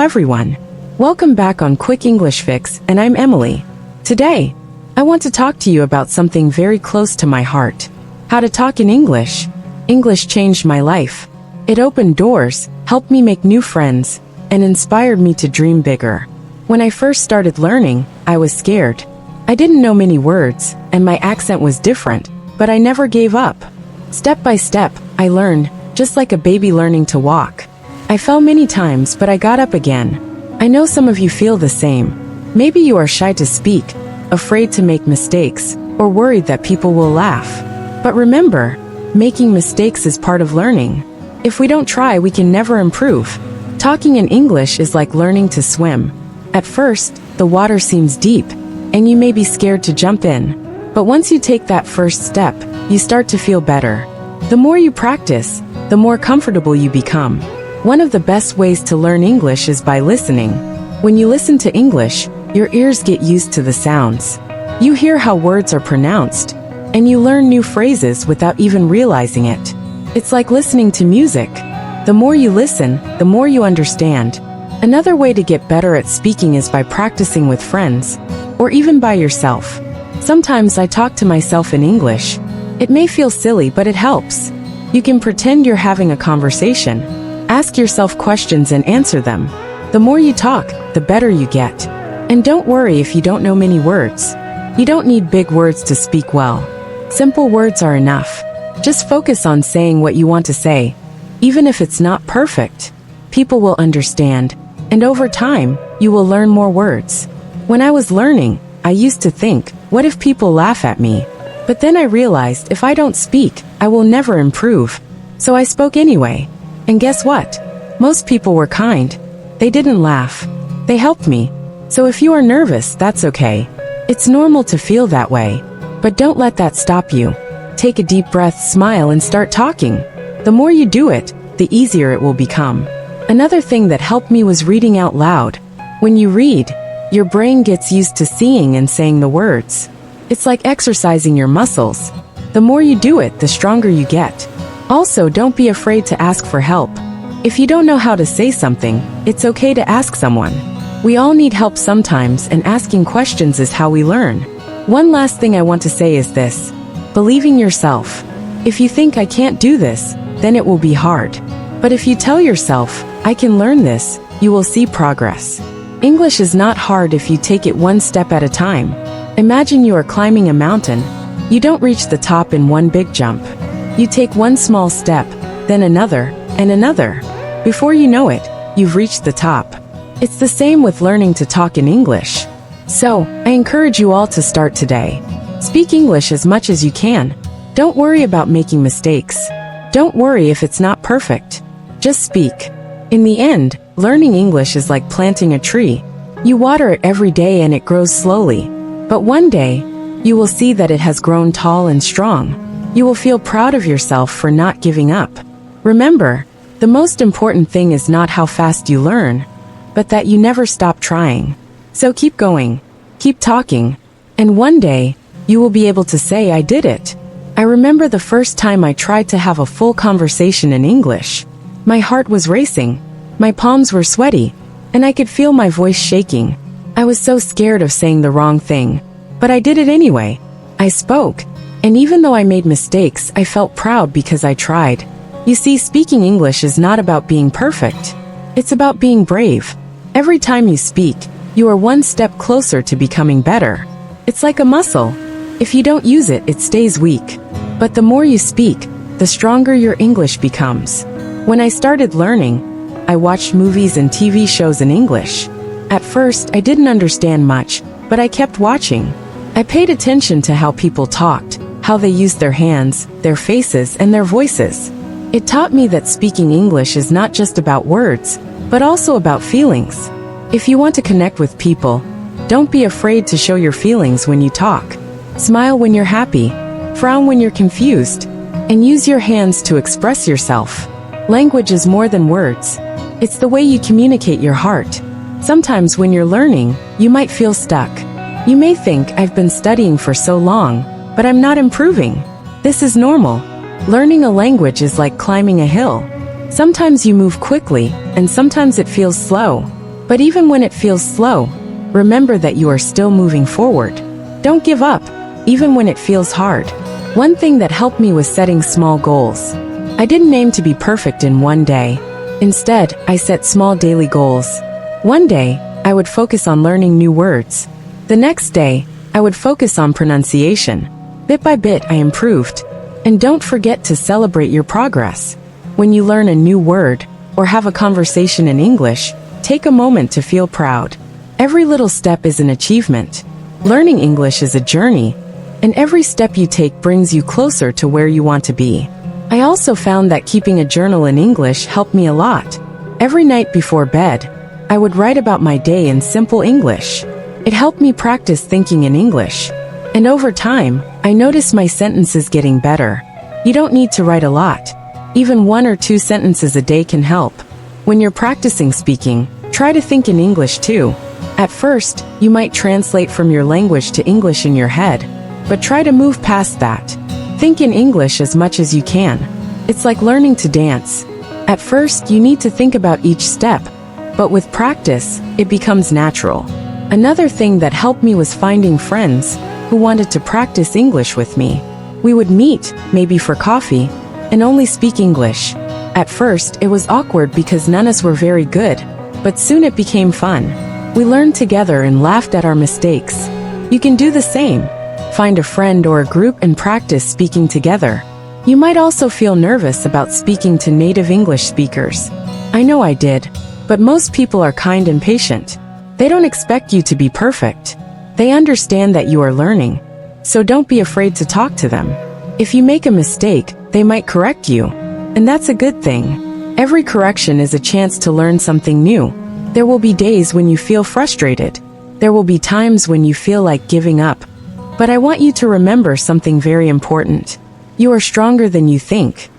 everyone. Welcome back on Quick English Fix, and I'm Emily. Today, I want to talk to you about something very close to my heart. How to talk in English. English changed my life. It opened doors, helped me make new friends, and inspired me to dream bigger. When I first started learning, I was scared. I didn't know many words, and my accent was different, but I never gave up. Step by step, I learned, just like a baby learning to walk. I fell many times, but I got up again. I know some of you feel the same. Maybe you are shy to speak, afraid to make mistakes, or worried that people will laugh. But remember, making mistakes is part of learning. If we don't try, we can never improve. Talking in English is like learning to swim. At first, the water seems deep, and you may be scared to jump in. But once you take that first step, you start to feel better. The more you practice, the more comfortable you become. One of the best ways to learn English is by listening. When you listen to English, your ears get used to the sounds. You hear how words are pronounced, and you learn new phrases without even realizing it. It's like listening to music. The more you listen, the more you understand. Another way to get better at speaking is by practicing with friends, or even by yourself. Sometimes I talk to myself in English. It may feel silly, but it helps. You can pretend you're having a conversation. Ask yourself questions and answer them. The more you talk, the better you get. And don't worry if you don't know many words. You don't need big words to speak well. Simple words are enough. Just focus on saying what you want to say. Even if it's not perfect, people will understand. And over time, you will learn more words. When I was learning, I used to think, what if people laugh at me? But then I realized if I don't speak, I will never improve. So I spoke anyway. And guess what? Most people were kind. They didn't laugh. They helped me. So if you are nervous, that's okay. It's normal to feel that way. But don't let that stop you. Take a deep breath, smile, and start talking. The more you do it, the easier it will become. Another thing that helped me was reading out loud. When you read, your brain gets used to seeing and saying the words. It's like exercising your muscles. The more you do it, the stronger you get. Also, don't be afraid to ask for help. If you don't know how to say something, it's okay to ask someone. We all need help sometimes, and asking questions is how we learn. One last thing I want to say is this: believing yourself. If you think I can't do this, then it will be hard. But if you tell yourself, I can learn this, you will see progress. English is not hard if you take it one step at a time. Imagine you are climbing a mountain. You don't reach the top in one big jump. You take one small step, then another, and another. Before you know it, you've reached the top. It's the same with learning to talk in English. So, I encourage you all to start today. Speak English as much as you can. Don't worry about making mistakes. Don't worry if it's not perfect. Just speak. In the end, learning English is like planting a tree. You water it every day and it grows slowly. But one day, you will see that it has grown tall and strong. You will feel proud of yourself for not giving up. Remember, the most important thing is not how fast you learn, but that you never stop trying. So keep going, keep talking, and one day, you will be able to say, I did it. I remember the first time I tried to have a full conversation in English. My heart was racing, my palms were sweaty, and I could feel my voice shaking. I was so scared of saying the wrong thing, but I did it anyway. I spoke, and even though I made mistakes, I felt proud because I tried. You see, speaking English is not about being perfect. It's about being brave. Every time you speak, you are one step closer to becoming better. It's like a muscle. If you don't use it, it stays weak. But the more you speak, the stronger your English becomes. When I started learning, I watched movies and TV shows in English. At first, I didn't understand much, but I kept watching. I paid attention to how people talked, how they used their hands, their faces, and their voices. It taught me that speaking English is not just about words, but also about feelings. If you want to connect with people, don't be afraid to show your feelings when you talk. Smile when you're happy, frown when you're confused, and use your hands to express yourself. Language is more than words. It's the way you communicate your heart. Sometimes when you're learning, you might feel stuck. You may think, I've been studying for so long, but I'm not improving. This is normal. Learning a language is like climbing a hill. Sometimes you move quickly, and sometimes it feels slow. But even when it feels slow, remember that you are still moving forward. Don't give up, even when it feels hard. One thing that helped me was setting small goals. I didn't aim to be perfect in one day. Instead, I set small daily goals. One day, I would focus on learning new words. The next day, I would focus on pronunciation. Bit by bit, I improved. And don't forget to celebrate your progress. When you learn a new word, or have a conversation in English, take a moment to feel proud. Every little step is an achievement. Learning English is a journey, and every step you take brings you closer to where you want to be. I also found that keeping a journal in English helped me a lot. Every night before bed, I would write about my day in simple English. It helped me practice thinking in English. And over time, I noticed my sentences getting better. You don't need to write a lot. Even 1 or 2 sentences a day can help. When you're practicing speaking, try to think in English too. At first, you might translate from your language to English in your head, but try to move past that. Think in English as much as you can. It's like learning to dance. At first, you need to think about each step, but with practice, it becomes natural. Another thing that helped me was finding friends who wanted to practice English with me. We would meet, maybe for coffee, and only speak English. At first, it was awkward because none of us were very good, but soon it became fun. We learned together and laughed at our mistakes. You can do the same. Find a friend or a group and practice speaking together. You might also feel nervous about speaking to native English speakers. I know I did, but most people are kind and patient. They don't expect you to be perfect. They understand that you are learning, so don't be afraid to talk to them. If you make a mistake, they might correct you, and that's a good thing. Every correction is a chance to learn something new. There will be days when you feel frustrated. There will be times when you feel like giving up. But I want you to remember something very important. You are stronger than you think.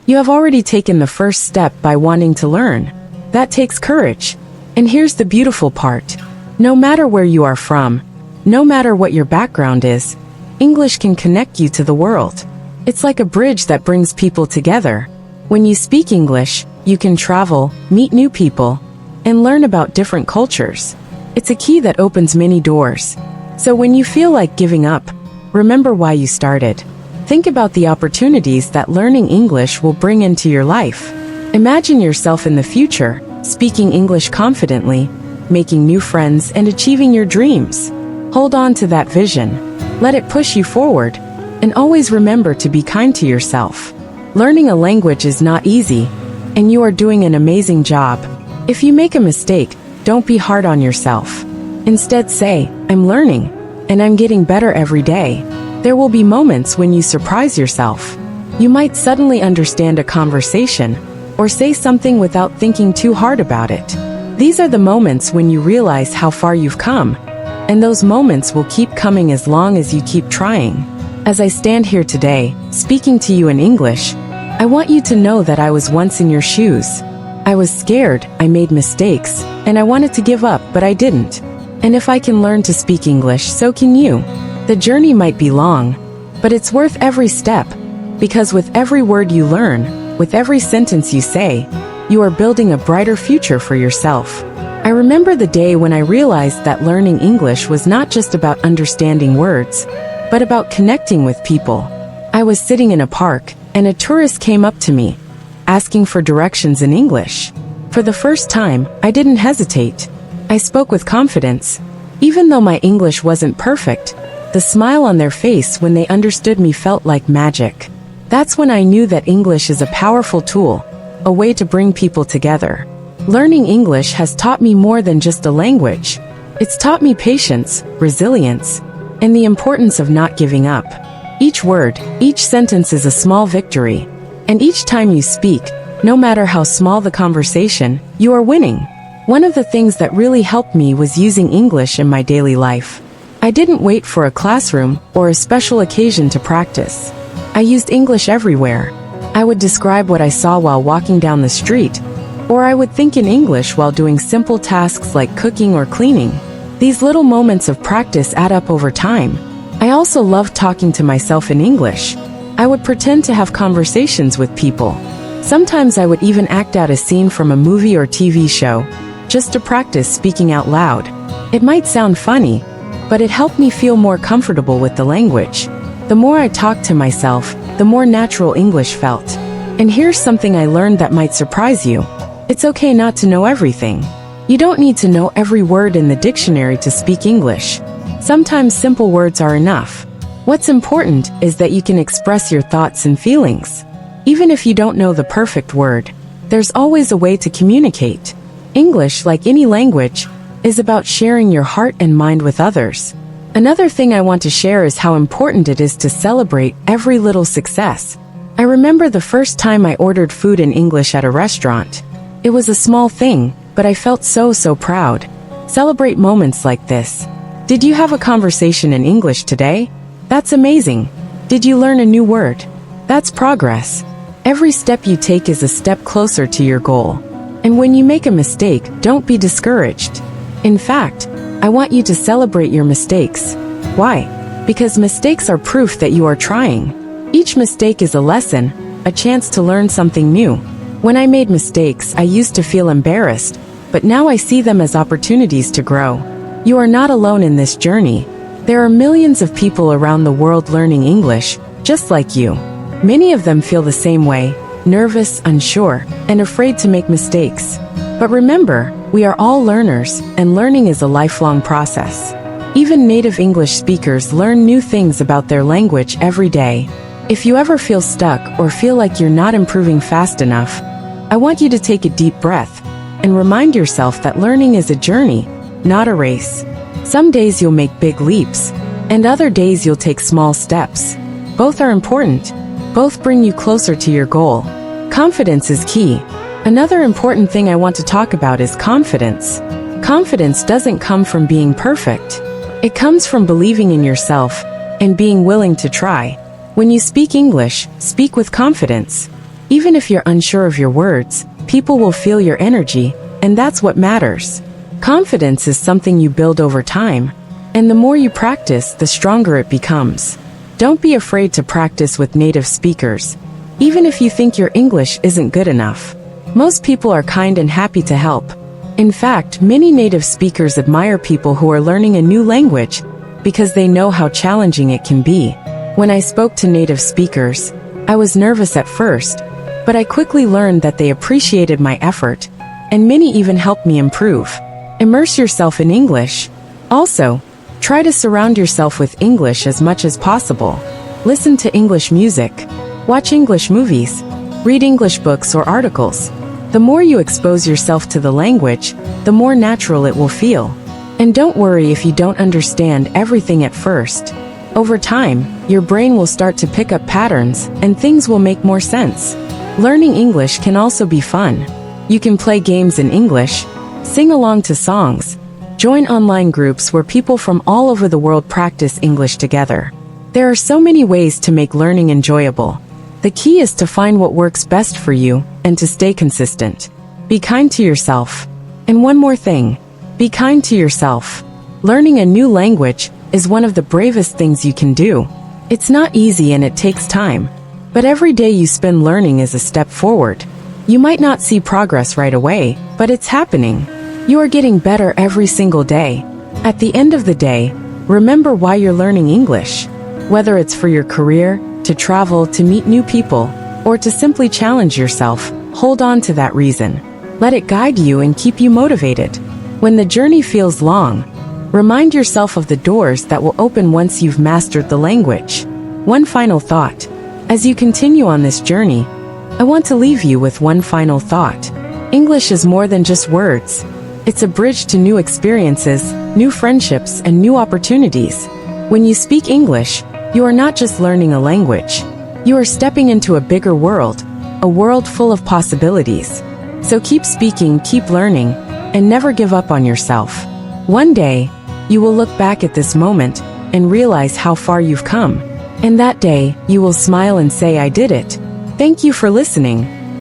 You have already taken the first step by wanting to learn. That takes courage. And here's the beautiful part. No matter where you are from, no matter what your background is, English can connect you to the world. It's like a bridge that brings people together. When you speak English, you can travel, meet new people, and learn about different cultures. It's a key that opens many doors. So when you feel like giving up, remember why you started. Think about the opportunities that learning English will bring into your life. Imagine yourself in the future, speaking English confidently, making new friends, and achieving your dreams. Hold on to that vision. Let it push you forward. And always remember to be kind to yourself. Learning a language is not easy, and you are doing an amazing job. If you make a mistake, don't be hard on yourself. Instead say, I'm learning, and I'm getting better every day. There will be moments when you surprise yourself. You might suddenly understand a conversation, or say something without thinking too hard about it. These are the moments when you realize how far you've come, and those moments will keep coming as long as you keep trying. As I stand here today, speaking to you in English, I want you to know that I was once in your shoes. I was scared, I made mistakes, and I wanted to give up, but I didn't. And if I can learn to speak English, so can you. The journey might be long, but it's worth every step, because with every word you learn, with every sentence you say, you are building a brighter future for yourself. I remember the day when I realized that learning English was not just about understanding words, but about connecting with people. I was sitting in a park, and a tourist came up to me, asking for directions in English. For the first time, I didn't hesitate. I spoke with confidence. Even though my English wasn't perfect, the smile on their face when they understood me felt like magic. That's when I knew that English is a powerful tool, a way to bring people together. Learning English has taught me more than just a language. It's taught me patience, resilience, and the importance of not giving up. Each word, each sentence is a small victory. And each time you speak, no matter how small the conversation, you are winning. One of the things that really helped me was using English in my daily life. I didn't wait for a classroom or a special occasion to practice. I used English everywhere. I would describe what I saw while walking down the street, or I would think in English while doing simple tasks like cooking or cleaning. These little moments of practice add up over time. I also loved talking to myself in English. I would pretend to have conversations with people. Sometimes I would even act out a scene from a movie or TV show. just to practice speaking out loud. It might sound funny, but it helped me feel more comfortable with the language. The more I talked to myself, the more natural English felt. And here's something I learned that might surprise you. It's okay not to know everything. You don't need to know every word in the dictionary to speak English. Sometimes simple words are enough. What's important is that you can express your thoughts and feelings. Even if you don't know the perfect word, there's always a way to communicate. English, like any language, is about sharing your heart and mind with others. Another thing I want to share is how important it is to celebrate every little success. I remember the first time I ordered food in English at a restaurant. It was a small thing, but I felt so proud. Celebrate moments like this. Did you have a conversation in English today? That's amazing. Did you learn a new word? That's progress. Every step you take is a step closer to your goal. And when you make a mistake, don't be discouraged. In fact, I want you to celebrate your mistakes. Why? Because mistakes are proof that you are trying. Each mistake is a lesson, a chance to learn something new. When I made mistakes, I used to feel embarrassed, but now I see them as opportunities to grow. You are not alone in this journey. There are millions of people around the world learning English, just like you. Many of them feel the same way, nervous, unsure, and afraid to make mistakes. But remember, we are all learners, and learning is a lifelong process. Even native English speakers learn new things about their language every day. If you ever feel stuck or feel like you're not improving fast enough, I want you to take a deep breath and remind yourself that learning is a journey, not a race. Some days you'll make big leaps, and other days you'll take small steps. Both are important. Both bring you closer to your goal. Confidence is key. Another important thing I want to talk about is confidence. Confidence doesn't come from being perfect. It comes from believing in yourself and being willing to try. When you speak English, speak with confidence. Even if you're unsure of your words, people will feel your energy, and that's what matters. Confidence is something you build over time, and the more you practice, the stronger it becomes. Don't be afraid to practice with native speakers, even if you think your English isn't good enough. Most people are kind and happy to help. In fact, many native speakers admire people who are learning a new language because they know how challenging it can be. When I spoke to native speakers, I was nervous at first, but I quickly learned that they appreciated my effort, and many even helped me improve. Immerse yourself in English. Also, try to surround yourself with English as much as possible. Listen to English music, watch English movies, read English books or articles. The more you expose yourself to the language, the more natural it will feel. And don't worry if you don't understand everything at first. Over time, your brain will start to pick up patterns, and things will make more sense. Learning English can also be fun. You can play games in English, sing along to songs, join online groups where people from all over the world practice English together. There are so many ways to make learning enjoyable. The key is to find what works best for you and to stay consistent. Be kind to yourself. And one more thing, be kind to yourself. Learning a new language is one of the bravest things you can do. It's not easy and it takes time, but every day you spend learning is a step forward. You might not see progress right away, but it's happening. You are getting better every single day. At the end of the day, remember why you're learning English. Whether it's for your career, to travel, to meet new people, or to simply challenge yourself, hold on to that reason. Let it guide you and keep you motivated. When the journey feels long, remind yourself of the doors that will open once you've mastered the language. One final thought. As you continue on this journey, I want to leave you with one final thought. English is more than just words. It's a bridge to new experiences, new friendships, and new opportunities. When you speak English, you are not just learning a language. You are stepping into a bigger world, a world full of possibilities. So keep speaking, keep learning, and never give up on yourself. One day, you will look back at this moment and realize how far you've come. And that day, you will smile and say, "I did it." Thank you for listening.